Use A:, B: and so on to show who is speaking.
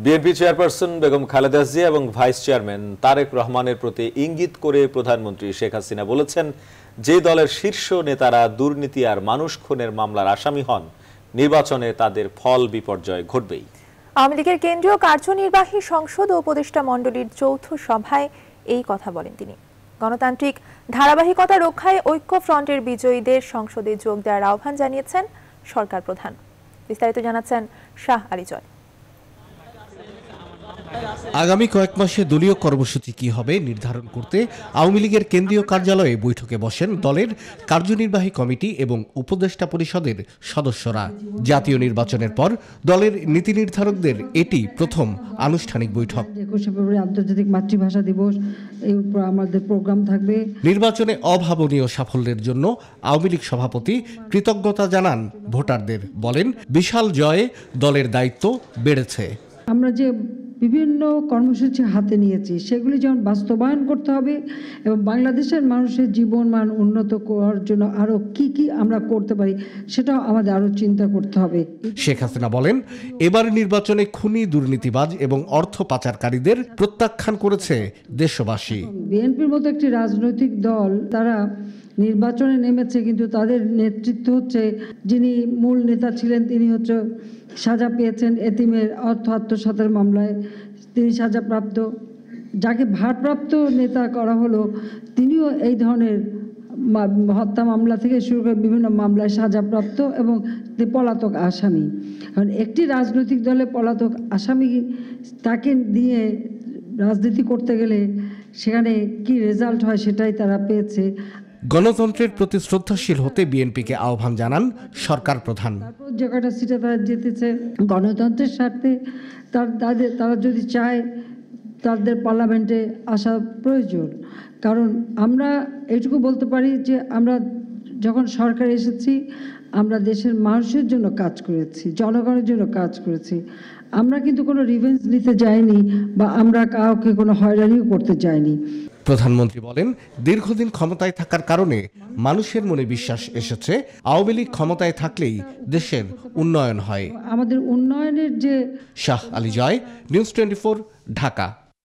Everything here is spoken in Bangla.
A: বিএনপি চেয়ারপারসন বেগম খালেদা জিয়া এবং ভাইস চেয়ারম্যান তারেক রহমানের প্রতি ইঙ্গিত করে প্রধানমন্ত্রী শেখ হাসিনা বলেছেন, যে দলের শীর্ষ নেতারা দুর্নীতি আর মানুষ খুনের মামলার আসামি হন, নির্বাচনে তাদের ফল বিপর্যয় ঘটবেই।
B: আওয়ামী লীগের কেন্দ্রীয় কার্যনির্বাহী সংসদ ও উপদেষ্টা মণ্ডলীর যৌথ সভায় এই কথা বলেন তিনি। গণতান্ত্রিক ধারাবাহিকতা রক্ষায় ঐক্য ফ্রন্টের বিজয়ীদের সংসদে যোগ দেওয়ার আহ্বান জানিয়েছেন সরকার প্রধান। বিস্তারিত জানাচ্ছেন শাহ আলী জয়।
C: আগামী কয়েক মাসে দলীয় কর্মসূচি কি হবে নির্ধারণ করতে আওয়ামী লীগের কেন্দ্রীয় কার্যালয়ে বৈঠকে বসেন দলের কার্যনির্বাহী কমিটি এবং উপদেষ্টা পরিষদের সদস্যরা। জাতীয় নির্বাচনের পর দলের নীতি নির্ধারকদের এটি প্রথম আনুষ্ঠানিক বৈঠক।
D: 21শে ফেব্রুয়ারি আন্তর্জাতিক মাতৃভাষা দিবস, এই উপর আমাদের প্রোগ্রাম থাকবে।
C: নির্বাচনে অভাবনীয় সাফল্যের জন্য আওয়ামী লীগ সভাপতি কৃতজ্ঞতা জানান ভোটারদের। বলেন, বিশাল জয়ে দলের দায়িত্ব বেড়েছে।
D: আমরা যে বিভিন্ন কর্মসূচি হাতে নিয়েছি সেগুলি যেমন বাস্তবায়ন করতে হবে এবং বাংলাদেশের মানুষের জীবনমান উন্নত করার জন্য আরও কি আমরা করতে পারি সেটাও আমাদের আরও চিন্তা করতে হবে।
C: শেখ হাসিনা বলেন, এবার নির্বাচনে খুনি, দুর্নীতিবাজ এবং অর্থ পাচারকারীদের প্রত্যাখ্যান করেছে দেশবাসী।
D: বিএনপির মতো একটি রাজনৈতিক দল তারা নির্বাচনে নেমেছে, কিন্তু তাদের নেতৃত্ব হচ্ছে, যিনি মূল নেতা ছিলেন তিনি হচ্ছে সাজা পেয়েছেন এতিমের অর্থ আত্মসাতের মামলায়, তিনি সাজাপ্রাপ্ত। যাকে ভারপ্রাপ্ত নেতা করা হলো তিনিও এই ধরনের হত্যা মামলা থেকে শুরু করে বিভিন্ন মামলায় সাজাপ্রাপ্ত এবং পলাতক আসামি। কারণ একটি রাজনৈতিক দলে পলাতক আসামি তাকে দিয়ে রাজনীতি করতে গেলে সেখানে কি রেজাল্ট হয় সেটাই তারা পেয়েছে।
C: গণতন্ত্রের প্রতি শ্রদ্ধাশীল হতে বিএনপিকে আহ্বান জানান সরকার প্রধান।
D: যে কটা সিটে তারা জিতেছে গণতন্ত্রের স্বার্থে, তারা যদি চায় তাদের পার্লামেন্টে আসা প্রয়োজন। কারণ আমরা এইটুকু বলতে পারি যে আমরা যখন সরকারে এসেছি আমরা দেশের মানুষের জন্য কাজ করেছি, জনগণের জন্য কাজ করেছি। আমরা কিন্তু কোনো রিভেঞ্জ নিতে যাইনি বা আমরা কাউকে কোনো হয়রানিও করতে যাইনি।
C: প্রধানমন্ত্রী বলেন, দীর্ঘদিন ক্ষমতায় থাকার কারণে মানুষের মনে বিশ্বাস এসেছে আওয়ামী লীগ ক্ষমতায় থাকলেই দেশের উন্নয়ন হয়।
D: আমাদের উন্নয়নের যে
C: শাহ আলী জয়, নিউজ 24, ঢাকা।